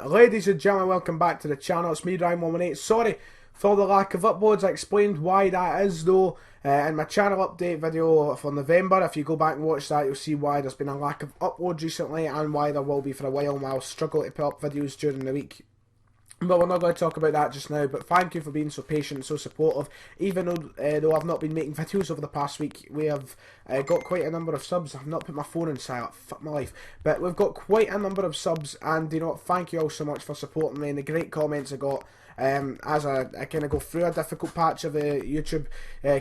Ladies and gentlemen, welcome back to the channel. It's me, Ryan118. Sorry for the lack of uploads. I explained why that is though in my channel update video for November. If you go back and watch that, you'll see why there's been a lack of uploads recently and why there will be for a while, and I'll struggle to put up videos during the week. But we're not going to talk about that just now. But thank you for being so patient and so supportive. Even though I've not been making videos over the past week, we have got quite a number of subs. I've not put my phone in silent. Fuck my life. But we've got quite a number of subs, and you know what? Thank you all so much for supporting me and the great comments I got. As I kind of go through a difficult patch of a YouTube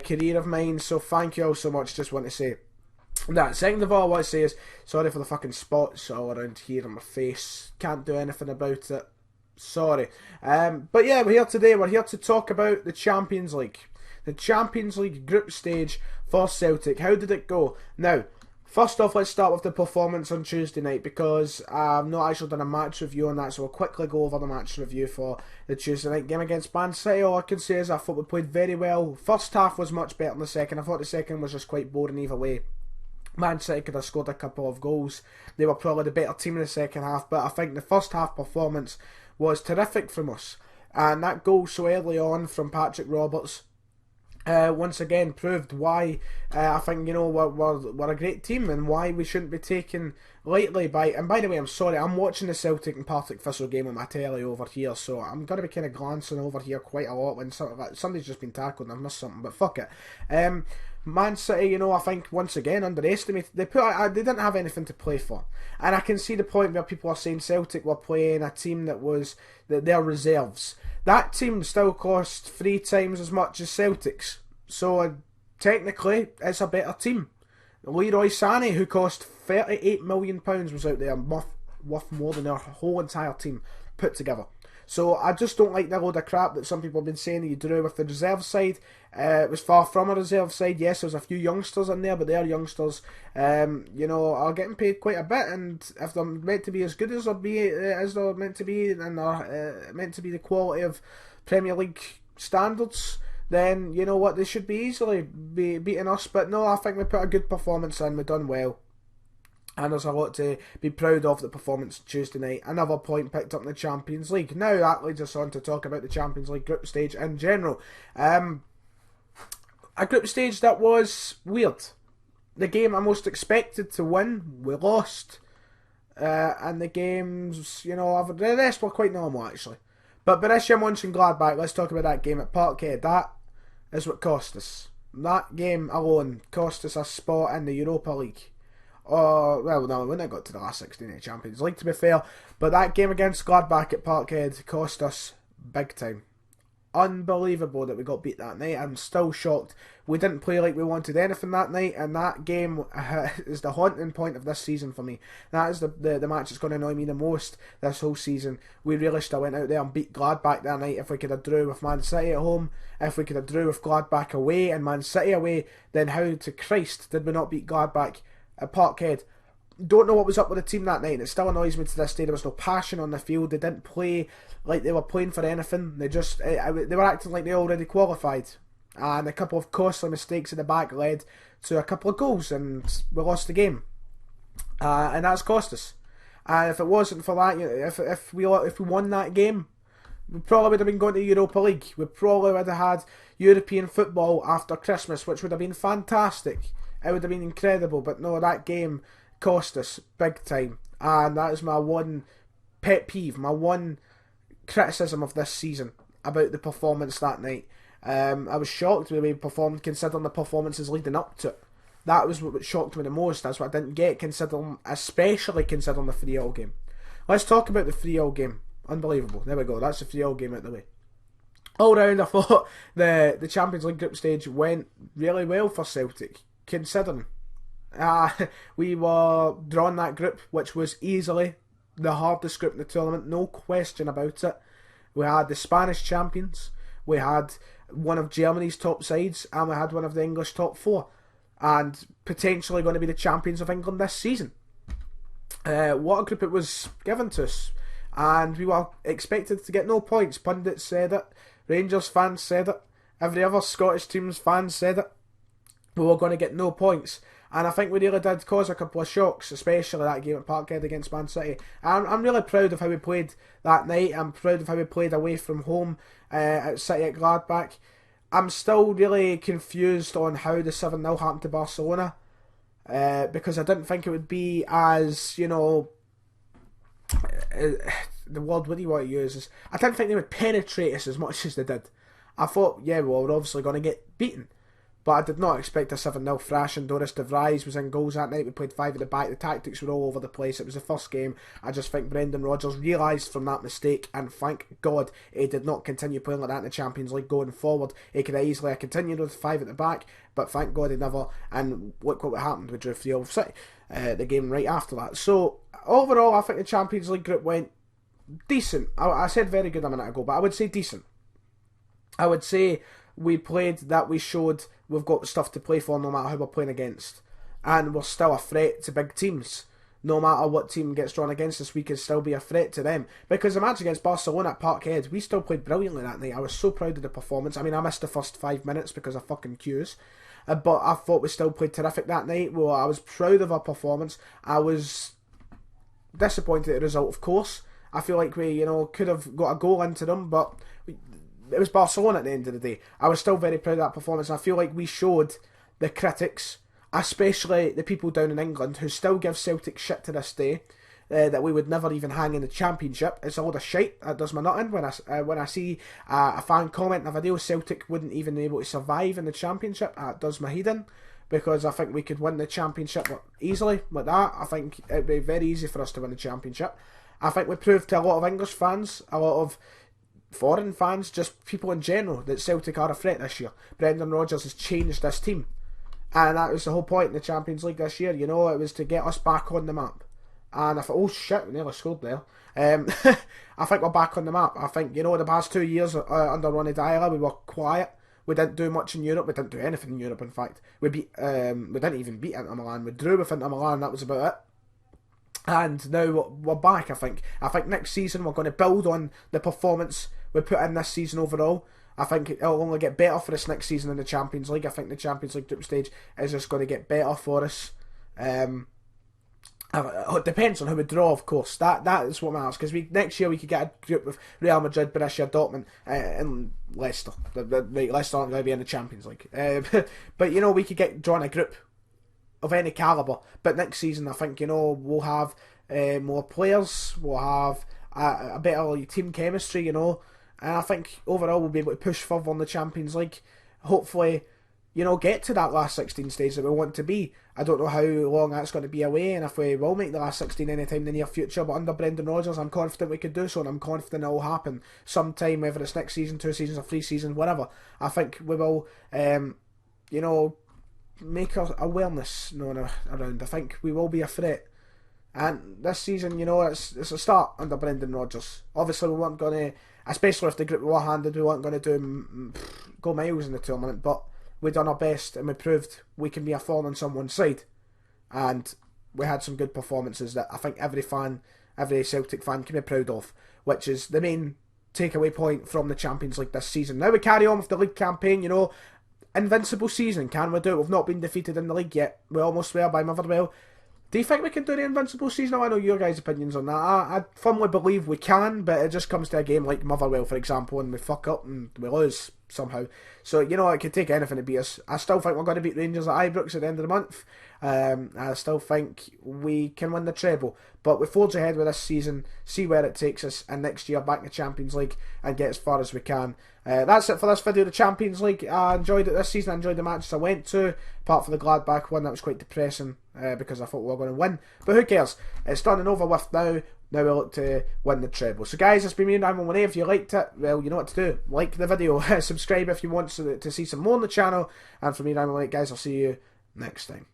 career of mine. So thank you all so much. Just want to say that. Second of all, what I say is sorry for the fucking spots all around here on my face. Can't do anything about it. Sorry. But yeah, we're here today. We're here to talk about the Champions League. The Champions League group stage for Celtic. How did it go? Now, first off, let's start with the performance on Tuesday night, because I've not actually done a match review on that, so we'll quickly go over the match review for the Tuesday night game against Man City. All I can say is I thought we played very well. First half was much better than the second. I thought the second was just quite boring either way. Man City could have scored a couple of goals. They were probably the better team in the second half, but I think the first half performance was terrific from us, and that goal so early on from Patrick Roberts once again proved why I think, you know, we're a great team and why we shouldn't be taken lightly by. And by the way, I'm sorry, I'm watching the Celtic and Partick Thistle game on my telly over here, so I'm going to be kind of glancing over here quite a lot when somebody's just been tackled and I've missed something, but fuck it. Man City, you know, I think once again underestimated. They didn't have anything to play for, and I can see the point where people are saying Celtic were playing a team that was their reserves. That team still cost 3 times as much as Celtic's, so technically it's a better team. Leroy Sané, who cost £38 million, was out there worth more than our whole entire team put together. So I just don't like that load of crap that some people have been saying that you drew with the reserve side. It was far from a reserve side. Yes, there's a few youngsters in there, but they are youngsters, you know, are getting paid quite a bit, and if they're meant to be as good as they're meant to be, and they're meant to be the quality of Premier League standards, then you know what, they should be easily beating us. But no, I think we put a good performance in. We've done well. And there's a lot to be proud of the performance Tuesday night. Another point picked up in the Champions League. Now that leads us on to talk about the Champions League group stage in general. A group stage that was weird. The game I most expected to win, we lost. And the games, you know, the rest were quite normal actually. But Borussia Mönchengladbach, let's talk about that game at Parkhead. That is what cost us. That game alone cost us a spot in the Europa League. Well, no, we wouldn't have got to the last 16 of the Champions League, to be fair. But that game against Gladbach at Parkhead cost us big time. Unbelievable that we got beat that night. I'm still shocked. We didn't play like we wanted anything that night, and that game is the haunting point of this season for me. That is the match that's going to annoy me the most this whole season. We really still went out there and beat Gladbach that night. If we could have drew with Man City at home, if we could have drew with Gladbach away and Man City away, then how to Christ did we not beat Gladbach at Parkhead? Don't know what was up with the team that night, and it still annoys me to this day. There was no passion on the field. They didn't play like they were playing for anything. They were acting like they already qualified, and a couple of costly mistakes in the back led to a couple of goals, and we lost the game, and that's cost us. And if it wasn't for that, you know, if we won that game, we probably would have been going to Europa League. We probably would have had European football after Christmas, which would have been fantastic. It would have been incredible, but no, that game cost us big time, and that is my one pet peeve, my one criticism of this season about the performance that night. I was shocked with the way we performed, considering the performances leading up to it. That was what shocked me the most. That's what I didn't get, especially considering the 3-0 game. Let's talk about the 3-0 game. Unbelievable. There we go. That's the 3-0 game out of the way. All round, I thought the Champions League group stage went really well for Celtic, considering we were drawn that group, which was easily the hardest group in the tournament, no question about it. We had the Spanish champions, we had one of Germany's top sides, and we had one of the English top 4, and potentially going to be the champions of England this season. What a group it was given to us, and we were expected to get no points. Pundits said it, Rangers fans said it, every other Scottish team's fans said it. We were going to get no points, And I think we really did cause a couple of shocks, especially that game at Parkhead against Man City. I'm really proud of how we played that night. I'm proud of how we played away from home at City at Gladbach. I'm still really confused on how the 7-0 happened to Barcelona. Because I didn't think it would be as, the word, what do you want to use? Is, I didn't think they would penetrate us as much as they did. I thought, yeah, well, we're obviously going to get beaten. But I did not expect a 7-0 thrashing. Doris de Vries was in goals that night. We played 5 at the back. The tactics were all over the place. It was the first game. I just think Brendan Rodgers realised from that mistake, and thank God he did not continue playing like that in the Champions League going forward. He could have easily continued with 5 at the back, but thank God he never. And look what happened. We drew 3-0 City the game right after that. So overall, I think the Champions League group went decent. I said very good a minute ago, but I would say decent. I would say we played that we showed we've got stuff to play for no matter who we're playing against. And we're still a threat to big teams. No matter what team gets drawn against us, we can still be a threat to them. Because the match against Barcelona at Parkhead, we still played brilliantly that night. I was so proud of the performance. I mean, I missed the first 5 minutes because of fucking queues. But I thought we still played terrific that night. Well, I was proud of our performance. I was disappointed at the result, of course. I feel like we, could have got a goal into them, but it was Barcelona at the end of the day. I was still very proud of that performance. I feel like we showed the critics, especially the people down in England who still give Celtic shit to this day, that we would never even hang in the Championship. It's a load of shite. That does my nut in when I see a fan comment in a video Celtic wouldn't even be able to survive in the Championship. That does my head in, because I think we could win the Championship easily like that. I think it'd be very easy for us to win the Championship. I think we proved to a lot of English fans, a lot of foreign fans, just people in general, that Celtic are a threat this year. Brendan Rodgers has changed this team, and that was the whole point in the Champions League this year. It was to get us back on the map. And I thought, oh shit, we nearly scored there. I think we're back on the map. I think, the past 2 years under Ronnie Dyla, we were quiet. We didn't do much in Europe. We didn't do anything in Europe, in fact. We didn't even beat Inter Milan. We drew with Inter Milan, that was about it. And now we're back, I think. I think next season we're going to build on the performance we put in this season overall. I think it'll only get better for us next season in the Champions League. I think the Champions League group stage is just going to get better for us. It depends on who we draw, of course. That is what matters, because next year we could get a group with Real Madrid, Borussia Dortmund, and Leicester. Leicester aren't going to be in the Champions League. But we could get drawn a group of any calibre. But next season, I think, we'll have more players, we'll have a better team chemistry, and I think overall we'll be able to push further on the Champions League. Hopefully, get to that last 16 stage that we want to be. I don't know how long that's going to be away, and if we will make the last 16 anytime in the near future, but under Brendan Rodgers, I'm confident we could do so, and I'm confident it will happen sometime, whether it's next season, 2 seasons, or 3 seasons, whatever. I think we will, make our awareness known around. I think we will be a threat. And this season, it's a start under Brendan Rodgers. Obviously, we weren't going to, especially if the group were handed, we weren't going to go miles in the tournament, but we done our best and we proved we can be a thorn on someone's side. And we had some good performances that I think every Celtic fan can be proud of, which is the main takeaway point from the Champions League this season. Now we carry on with the league campaign, invincible season. Can we do it? We've not been defeated in the league yet. We almost were by Motherwell. Do you think we can do the invincible season? I know your guys' opinions on that. I firmly believe we can, but it just comes to a game like Motherwell, for example, and we fuck up and we lose somehow. So, it could take anything to beat us. I still think we're going to beat Rangers at Ibrox at the end of the month. I still think we can win the treble. But we forge ahead with this season, see where it takes us, and next year back in the Champions League and get as far as we can. That's it for this video, the Champions League. I enjoyed it this season. I enjoyed the matches I went to, apart from the Gladbach one that was quite depressing because I thought we were going to win. But who cares? It's done and over with now. Now we look to win the treble. So guys, it's been me and Ryan Monet. If you liked it, well, you know what to do. Like the video, subscribe if you want to see some more on the channel. And for me, Ryan Monet, guys, I'll see you next time.